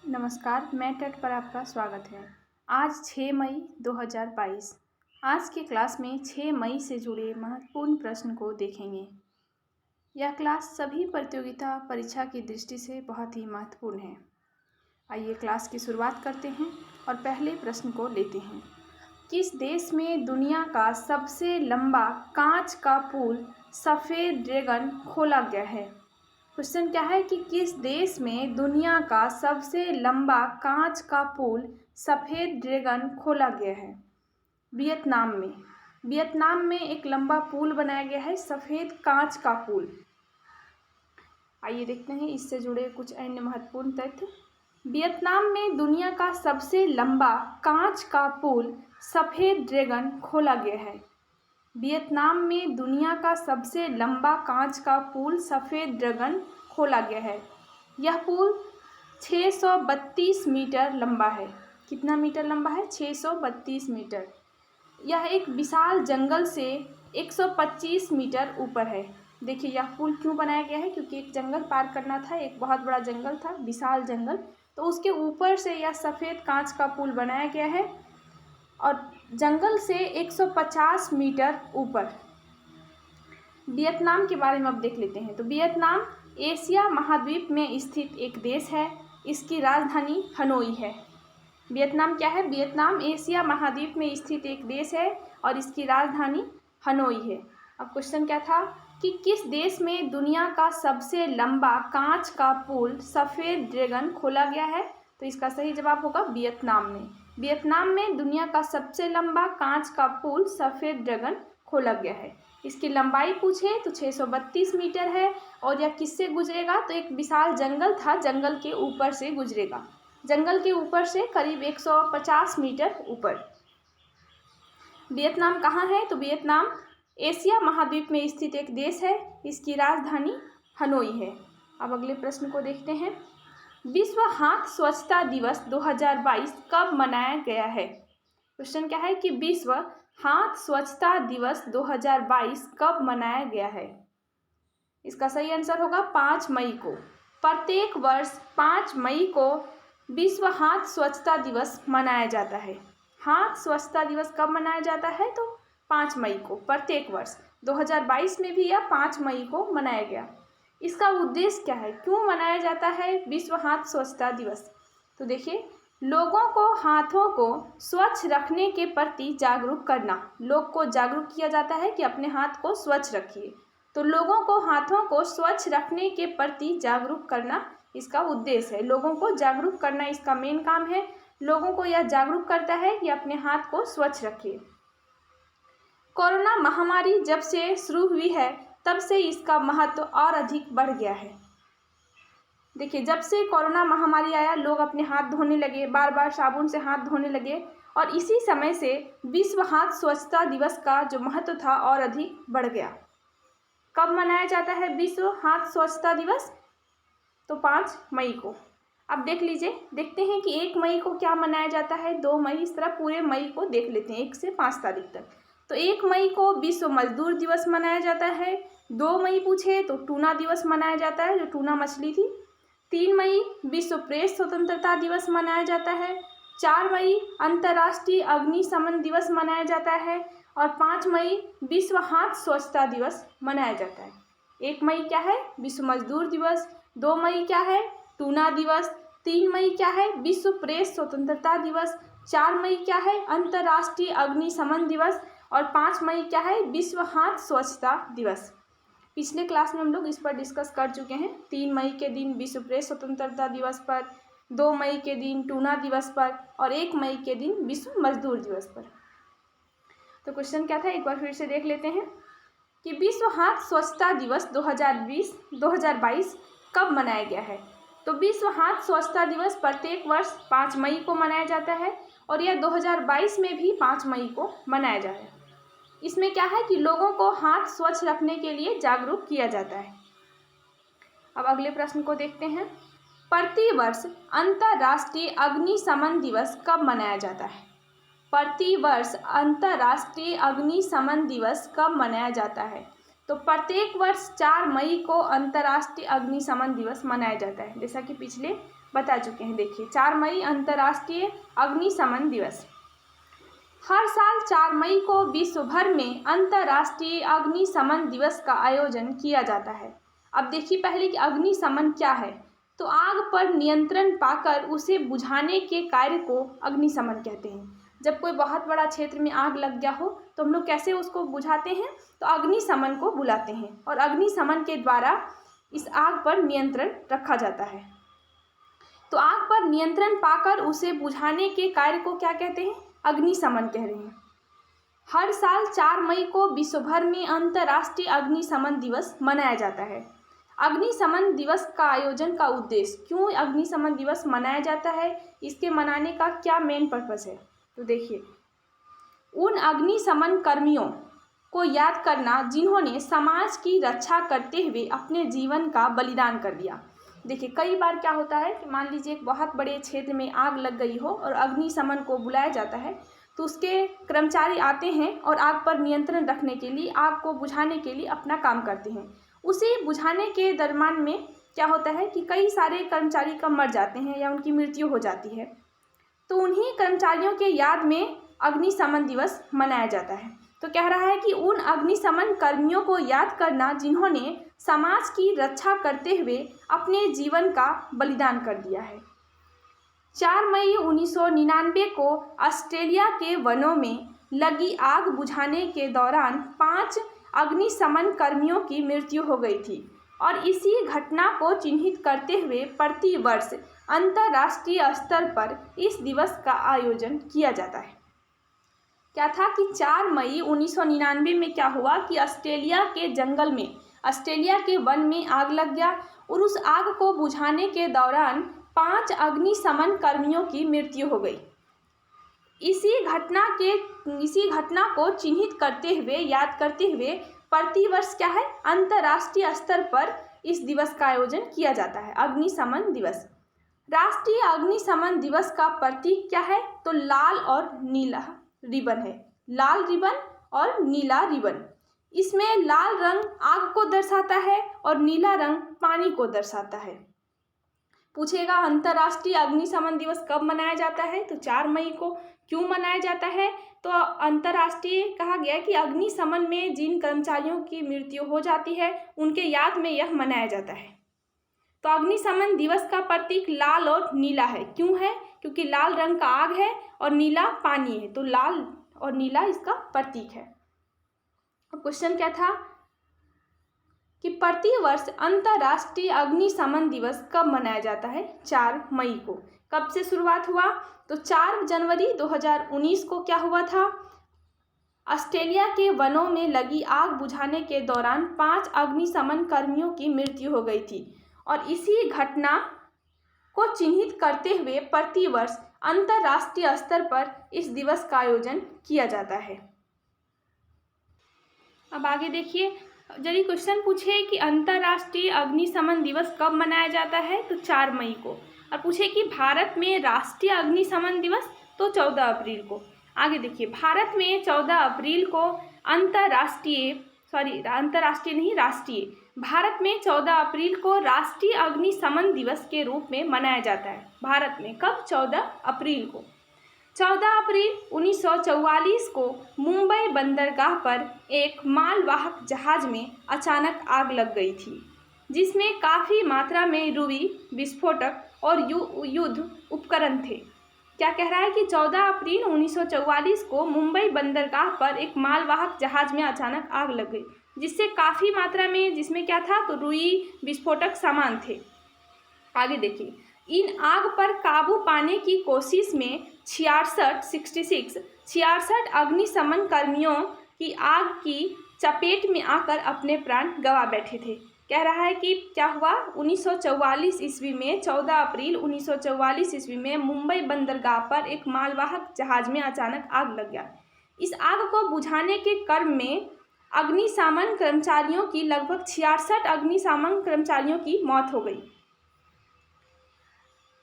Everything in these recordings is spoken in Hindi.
नमस्कार, मैं तट पर आपका स्वागत है। आज 6 मई 2022। आज की क्लास में 6 मई से जुड़े महत्वपूर्ण प्रश्न को देखेंगे। यह क्लास सभी प्रतियोगिता परीक्षा की दृष्टि से बहुत ही महत्वपूर्ण है। आइए क्लास की शुरुआत करते हैं और पहले प्रश्न को लेते हैं। किस देश में दुनिया का सबसे लंबा कांच का पुल सफ़ेद ड्रैगन खोला गया है? क्वेश्चन क्या है कि किस देश में दुनिया का सबसे लंबा कांच का पुल सफ़ेद ड्रैगन खोला गया है? वियतनाम में। वियतनाम में एक लंबा पुल बनाया गया है, सफ़ेद कांच का पुल। आइए देखते हैं इससे जुड़े कुछ अन्य महत्वपूर्ण तथ्य। वियतनाम में दुनिया का सबसे लंबा कांच का पुल सफ़ेद ड्रैगन खोला गया है। वियतनाम में दुनिया का सबसे लंबा कांच का पुल सफ़ेद ड्रैगन खोला गया है। यह पुल 632 मीटर लंबा है। कितना मीटर लंबा है? 632 मीटर। यह एक विशाल जंगल से 125 मीटर ऊपर है। देखिए यह पुल क्यों बनाया गया है? क्योंकि एक जंगल पार करना था, एक बहुत बड़ा जंगल था, विशाल जंगल, तो उसके ऊपर से यह सफ़ेद कांच का पुल बनाया गया है और जंगल से 150 मीटर ऊपर। वियतनाम के बारे में अब देख लेते हैं। तो वियतनाम एशिया महाद्वीप में स्थित एक देश है। इसकी राजधानी हनोई है। वियतनाम क्या है? वियतनाम एशिया महाद्वीप में स्थित एक देश है और इसकी राजधानी हनोई है। अब क्वेश्चन क्या था कि किस देश में दुनिया का सबसे लंबा कांच का पुल सफ़ेद ड्रैगन खोला गया है? तो इसका सही जवाब होगा वियतनाम में। वियतनाम में दुनिया का सबसे लंबा कांच का पुल सफ़ेद ड्रैगन खोला गया है। इसकी लंबाई पूछे तो 632 मीटर है और यह किससे गुजरेगा? तो एक विशाल जंगल था, जंगल के ऊपर से गुजरेगा। जंगल के ऊपर से करीब 150 मीटर ऊपर। वियतनाम कहाँ है? तो वियतनाम एशिया महाद्वीप में स्थित एक देश है। इसकी राजधानी हनोई है। अब अगले प्रश्न को देखते हैं। विश्व हाथ स्वच्छता दिवस 2022 कब मनाया गया है? क्वेश्चन क्या है कि विश्व हाथ स्वच्छता दिवस 2022 कब मनाया गया है? इसका सही आंसर होगा 5 मई को। प्रत्येक वर्ष 5 मई को विश्व हाथ स्वच्छता दिवस मनाया जाता है। हाथ स्वच्छता दिवस कब मनाया जाता है? तो 5 मई को प्रत्येक वर्ष। 2022 में भी यह 5 मई को मनाया गया। इसका उद्देश्य क्या है? क्यों मनाया जाता है विश्व हाथ स्वच्छता दिवस? तो देखिए, लोगों को हाथों को स्वच्छ रखने के प्रति जागरूक करना। लोग को जागरूक किया जाता है कि अपने हाथ को स्वच्छ रखिए। तो लोगों को हाथों को स्वच्छ रखने के प्रति जागरूक करना इसका उद्देश्य है। लोगों को जागरूक करना इसका मेन काम है। लोगों को यह जागरूक करता है कि अपने हाथ को स्वच्छ रखिए। कोरोना महामारी जब से शुरू हुई है तब से इसका महत्व और अधिक बढ़ गया है। देखिए, जब से कोरोना महामारी आया, लोग अपने हाथ धोने लगे, बार बार साबुन से हाथ धोने लगे और इसी समय से विश्व हाथ स्वच्छता दिवस का जो महत्व था और अधिक बढ़ गया। कब मनाया जाता है विश्व हाथ स्वच्छता दिवस? तो 5 मई को। अब देख लीजिए, देखते हैं कि 1 मई को क्या मनाया जाता है, 2 मई, इस तरह पूरे मई को देख लेते हैं 1 से 5 तारीख तक। तो 1 मई को विश्व मजदूर दिवस मनाया जाता है। 2 मई पूछे तो टूना दिवस मनाया जाता है, जो टूना मछली थी। 3 मई विश्व प्रेस स्वतंत्रता दिवस मनाया जाता है। 4 मई अंतर्राष्ट्रीय अग्निशमन दिवस मनाया जाता है और 5 मई विश्व हाथ स्वच्छता दिवस मनाया जाता है। 1 मई क्या है? विश्व मजदूर दिवस। 2 मई क्या है? टूना दिवस। 3 मई क्या है? विश्व प्रेस स्वतंत्रता दिवस। 4 मई क्या है? अंतर्राष्ट्रीय अग्निशमन दिवस और 5 मई क्या है? विश्व हाथ स्वच्छता दिवस। पिछले क्लास में हम लोग इस पर डिस्कस कर चुके हैं। 3 मई के दिन विश्व प्रेस स्वतंत्रता दिवस पर, 2 मई के दिन टूना दिवस पर और 1 मई के दिन विश्व मजदूर दिवस पर। तो क्वेश्चन क्या था, एक बार फिर से देख लेते हैं कि विश्व हाथ स्वच्छता दिवस 2022 कब मनाया गया है? तो विश्व हाथ स्वच्छता दिवस प्रत्येक वर्ष 5 मई को मनाया जाता है और यह 2022 में भी 5 मई को मनाया जा रहा है। इसमें क्या है कि लोगों को हाथ स्वच्छ रखने के लिए जागरूक किया जाता है। अब अगले प्रश्न को देखते हैं। प्रतिवर्ष अंतर्राष्ट्रीय अग्निशमन दिवस कब मनाया जाता है? प्रतिवर्ष अंतर्राष्ट्रीय अग्निशमन दिवस कब मनाया जाता है? तो प्रत्येक वर्ष 4 मई को अंतर्राष्ट्रीय अग्निशमन दिवस मनाया जाता है। जैसा कि पिछले बता चुके हैं। देखिए 4 मई अंतर्राष्ट्रीय अग्निशमन दिवस। हर साल 4 मई को विश्व भर में अंतर्राष्ट्रीय अग्निशमन दिवस का आयोजन किया जाता है। अब देखिए पहले कि अग्निशमन क्या है। तो आग पर नियंत्रण पाकर उसे बुझाने के कार्य को अग्निशमन कहते हैं। जब कोई बहुत बड़ा क्षेत्र में आग लग गया हो तो हम लोग कैसे उसको बुझाते हैं, तो अग्निशमन को बुलाते हैं और अग्निशमन के द्वारा इस आग पर नियंत्रण रखा जाता है। तो आग पर नियंत्रण पाकर उसे बुझाने के कार्य को क्या कहते हैं, अग्निशमन कह रहे हैं। हर साल 4 मई को विश्व भर में अंतर्राष्ट्रीय अग्निशमन दिवस मनाया जाता है। अग्निशमन दिवस का आयोजन का उद्देश्य, क्यों अग्निशमन दिवस मनाया जाता है, इसके मनाने का क्या मेन पर्पस है। तो देखिए उन अग्निशमन कर्मियों को याद करना जिन्होंने समाज की रक्षा करते हुए अपने जीवन का बलिदान कर दिया। देखिए कई बार क्या होता है कि मान लीजिए एक बहुत बड़े क्षेत्र में आग लग गई हो और अग्निशमन को बुलाया जाता है, तो उसके कर्मचारी आते हैं और आग पर नियंत्रण रखने के लिए, आग को बुझाने के लिए अपना काम करते हैं। उसे बुझाने के दरम्यान में क्या होता है कि कई सारे कर्मचारी कम मर जाते हैं या उनकी मृत्यु हो जाती है। तो उन्हीं कर्मचारियों के याद में अग्निशमन दिवस मनाया जाता है। तो कह रहा है कि उन अग्निशमन कर्मियों को याद करना जिन्होंने समाज की रक्षा करते हुए अपने जीवन का बलिदान कर दिया है। 4 मई 1999 को ऑस्ट्रेलिया के वनों में लगी आग बुझाने के दौरान 5 अग्निशमन कर्मियों की मृत्यु हो गई थी और इसी घटना को चिन्हित करते हुए प्रतिवर्ष अंतर्राष्ट्रीय स्तर पर इस दिवस का आयोजन किया जाता है। क्या था कि 4 मई 1999 में क्या हुआ कि ऑस्ट्रेलिया के जंगल में, ऑस्ट्रेलिया के वन में आग लग गया और उस आग को बुझाने के दौरान 5 अग्निशमन कर्मियों की मृत्यु हो गई। इसी घटना को चिन्हित करते हुए, याद करते हुए प्रतिवर्ष क्या है, अंतर्राष्ट्रीय स्तर पर इस दिवस का आयोजन किया जाता है, अग्निशमन दिवस। राष्ट्रीय अग्निशमन दिवस का प्रतीक क्या है, तो लाल और नीला रिबन है, लाल रिबन और नीला रिबन। इसमें लाल रंग आग को दर्शाता है और नीला रंग पानी को दर्शाता है। पूछेगा अंतर्राष्ट्रीय अग्निशमन दिवस कब मनाया जाता है, तो 4 मई को। क्यों मनाया जाता है, तो अंतर्राष्ट्रीय कहा गया कि अग्निशमन में जिन कर्मचारियों की मृत्यु हो जाती है उनके याद में यह मनाया जाता है। तो अग्निशमन दिवस का प्रतीक लाल और नीला है। क्यों है, क्योंकि लाल रंग का आग है और नीला पानी है, तो लाल और नीला इसका प्रतीक है। अब क्वेश्चन क्या था कि प्रतिवर्ष अंतर्राष्ट्रीय अग्निशमन दिवस कब मनाया जाता है, 4 मई को। कब से शुरुआत हुआ, तो 4 जनवरी 2019 को क्या हुआ था, ऑस्ट्रेलिया के वनों में लगी आग बुझाने के दौरान 5 अग्निशमन कर्मियों की मृत्यु हो गई थी और इसी घटना को चिन्हित करते हुए प्रतिवर्ष अंतर्राष्ट्रीय स्तर पर इस दिवस का आयोजन किया जाता है। अब आगे देखिए, यदि क्वेश्चन पूछे कि अंतर्राष्ट्रीय अग्निशमन दिवस कब मनाया जाता है, तो 4 मई को। और पूछे कि भारत में राष्ट्रीय अग्निशमन दिवस, तो 14 अप्रैल को। आगे देखिए, भारत में 14 अप्रैल को राष्ट्रीय भारत में 14 अप्रैल को राष्ट्रीय अग्निशमन दिवस के रूप में मनाया जाता है। भारत में कब, 14 अप्रैल को। 14 अप्रैल 1944 को मुंबई बंदरगाह पर एक मालवाहक जहाज में अचानक आग लग गई थी, जिसमें काफ़ी मात्रा में रुई, विस्फोटक और युद्ध उपकरण थे। क्या कह रहा है कि 14 अप्रैल 1944 को मुंबई बंदरगाह पर एक मालवाहक जहाज में अचानक आग लग गई, जिससे काफ़ी मात्रा में, जिसमें क्या था, तो रुई, विस्फोटक सामान थे। आगे देखिए, इन आग पर काबू पाने की कोशिश में 66 अग्निशमन कर्मियों की आग की चपेट में आकर अपने प्राण गंवा बैठे थे। कह रहा है कि क्या हुआ, 1944 ईस्वी में, 14 अप्रैल 1944 ईस्वी में मुंबई बंदरगाह पर एक मालवाहक जहाज में अचानक आग लग गया। इस आग को बुझाने के क्रम में अग्निशमन कर्मचारियों की लगभग 66 अग्निशमन कर्मचारियों की मौत हो गई।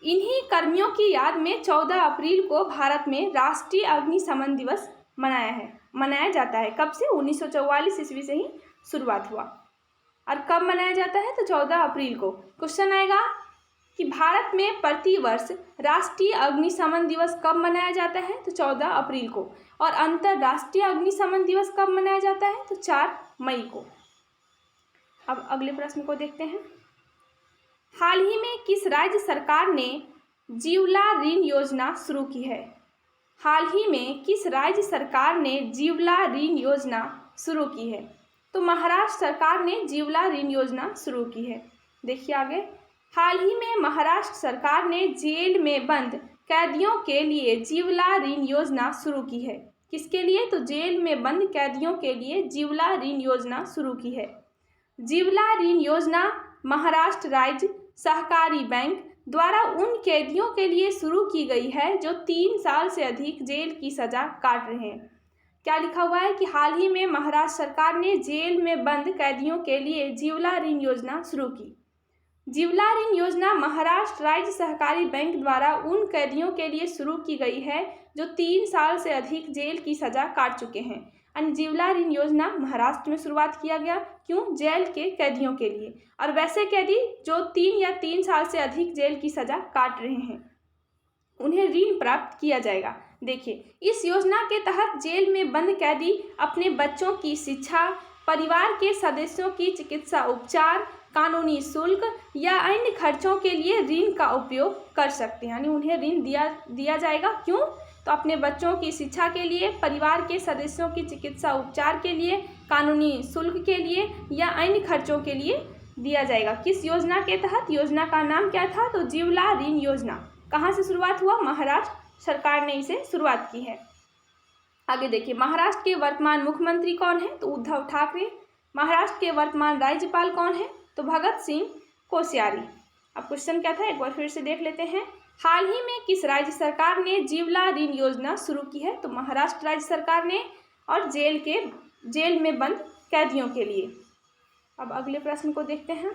इन्हीं कर्मियों की याद में 14 अप्रैल को भारत में राष्ट्रीय अग्निशमन दिवस मनाया जाता है। कब से, 1944 ईस्वी से ही शुरुआत हुआ। और कब मनाया जाता है, तो 14 अप्रैल को। क्वेश्चन आएगा कि भारत में प्रतिवर्ष राष्ट्रीय अग्निशमन दिवस कब मनाया जाता है, तो 14 अप्रैल को। और अंतर्राष्ट्रीय अग्निशमन दिवस कब मनाया जाता है, तो 4 मई को। अब अगले प्रश्न को देखते हैं। हाल ही में किस राज्य सरकार ने जीवला ऋण योजना शुरू की है? हाल ही में किस राज्य सरकार ने जीवला ऋण योजना शुरू की है? तो महाराष्ट्र सरकार ने जीवला ऋण योजना शुरू की है। देखिए आगे, हाल ही में महाराष्ट्र सरकार ने जेल में बंद कैदियों के लिए जीवला ऋण योजना शुरू की है। किसके लिए? तो जेल में बंद कैदियों के लिए जीवला ऋण योजना शुरू की है। जीवला ऋण योजना महाराष्ट्र राज्य सहकारी बैंक द्वारा उन कैदियों के लिए शुरू की गई है जो 3 साल से अधिक जेल की सजा काट रहे हैं। क्या लिखा हुआ है कि हाल ही में महाराष्ट्र सरकार ने जेल में बंद कैदियों के लिए जीवला ऋण योजना शुरू की। जीवला ऋण योजना महाराष्ट्र राज्य सहकारी बैंक द्वारा उन कैदियों के लिए शुरू की गई है जो 3 साल से अधिक जेल की सजा काट चुके हैं। यानी जीवला ऋण योजना महाराष्ट्र में शुरुआत किया गया, क्यों? जेल के कैदियों के लिए। और वैसे कैदी जो 3 साल से अधिक जेल की सजा काट रहे हैं उन्हें ऋण प्राप्त किया जाएगा। देखिए, इस योजना के तहत जेल में बंद कैदी अपने बच्चों की शिक्षा, परिवार के सदस्यों की चिकित्सा उपचार, कानूनी शुल्क या अन्य खर्चों के लिए ऋण का उपयोग कर सकते हैं। यानी उन्हें ऋण दिया जाएगा, क्यों? तो अपने बच्चों की शिक्षा के लिए, परिवार के सदस्यों की चिकित्सा उपचार के लिए, कानूनी शुल्क के लिए या अन्य खर्चों के लिए दिया जाएगा। किस योजना के तहत? योजना का नाम क्या था? तो जीवला ऋण योजना। कहाँ से शुरुआत हुआ? महाराष्ट्र सरकार ने इसे शुरुआत की है। आगे देखिए, महाराष्ट्र के वर्तमान मुख्यमंत्री कौन है? तो उद्धव ठाकरे। महाराष्ट्र के वर्तमान राज्यपाल कौन है? तो भगत सिंह कोश्यारी। अब क्वेश्चन क्या था, एक बार फिर से देख लेते हैं। हाल ही में किस राज्य सरकार ने जीवला ऋण योजना शुरू की है? तो महाराष्ट्र राज्य सरकार ने, और जेल में बंद कैदियों के लिए। अब अगले प्रश्न को देखते हैं।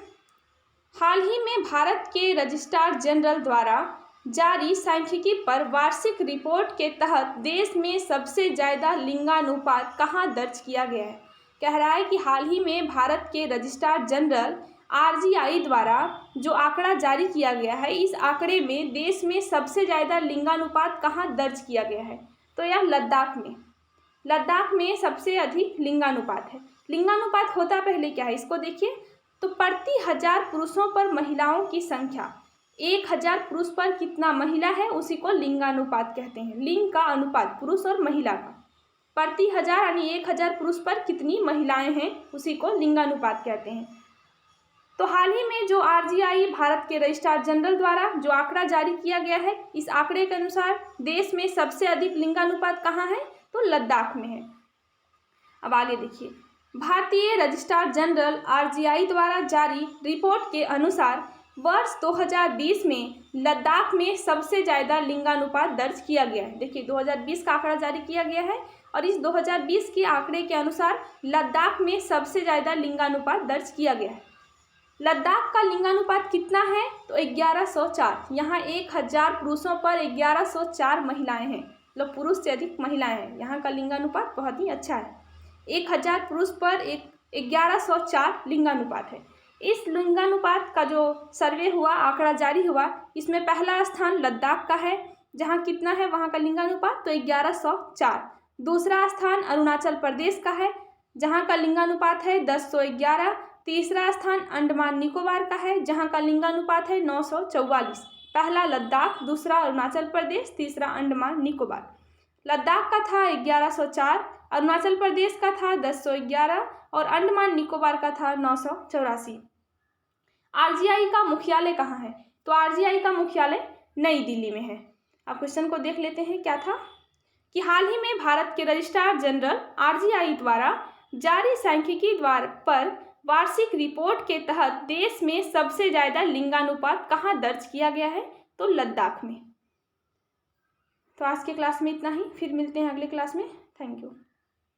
हाल ही में भारत के रजिस्ट्रार जनरल द्वारा जारी सांख्यिकी पर वार्षिक रिपोर्ट के तहत देश में सबसे ज़्यादा लिंगानुपात कहाँ दर्ज किया गया है? कह रहा है कि हाल ही में भारत के रजिस्ट्रार जनरल RGI द्वारा जो आंकड़ा जारी किया गया है, इस आंकड़े में देश में सबसे ज़्यादा लिंगानुपात कहाँ दर्ज किया गया है? तो यह लद्दाख में सबसे अधिक लिंगानुपात है। लिंगानुपात होता पहले क्या है, इसको देखिए। तो प्रति 1000 पुरुषों पर महिलाओं की संख्या, 1000 पुरुष पर कितना महिला है उसी को लिंगानुपात कहते हैं। लिंग का अनुपात पुरुष और महिला का, प्रति 1000 यानी 1000 पुरुष पर कितनी महिलाएं हैं उसी को लिंगानुपात कहते हैं। तो हाल ही में जो RGI भारत के रजिस्ट्रार जनरल द्वारा जो आंकड़ा जारी किया गया है, इस आंकड़े के अनुसार देश में सबसे अधिक लिंगानुपात कहाँ है? तो लद्दाख में है। अब आगे देखिए, भारतीय रजिस्ट्रार जनरल RGI द्वारा जारी रिपोर्ट के अनुसार वर्ष 2020 में लद्दाख में सबसे ज़्यादा लिंगानुपात दर्ज किया गया है। देखिए, 2020 का आंकड़ा जारी किया गया है और इस 2020 के आंकड़े के अनुसार लद्दाख में सबसे ज़्यादा लिंगानुपात दर्ज किया गया है। लद्दाख का लिंगानुपात कितना है? तो 1104। यहाँ 1000 पुरुषों पर 1104 महिलाएं हैं, मतलब पुरुष से अधिक महिलाएं हैं। यहाँ का लिंगानुपात बहुत ही अच्छा है। 1000 पुरुष पर 1104 लिंगानुपात है। इस लिंगानुपात का जो सर्वे हुआ, आंकड़ा जारी हुआ, इसमें पहला स्थान लद्दाख का है, जहाँ कितना है वहाँ का लिंगानुपात? तो 1104। दूसरा स्थान अरुणाचल प्रदेश का है, जहाँ का लिंगानुपात है 1011। तीसरा स्थान अंडमान निकोबार का है, जहाँ का लिंगानुपात है 944। पहला लद्दाख, दूसरा अरुणाचल प्रदेश, तीसरा अंडमान निकोबार। लद्दाख का था 1104, अरुणाचल प्रदेश का था 1011 और अंडमान निकोबार का था 984। RGI का मुख्यालय कहाँ है? तो RGI का मुख्यालय नई दिल्ली में है। अब क्वेश्चन को देख लेते हैं, क्या था कि हाल ही में भारत के रजिस्ट्रार जनरल RGI द्वारा जारी सांख्यिकी पर वार्षिक रिपोर्ट के तहत देश में सबसे ज़्यादा लिंगानुपात कहाँ दर्ज किया गया है? तो लद्दाख में। तो आज के क्लास में इतना ही, फिर मिलते हैं अगले क्लास में। Thank you.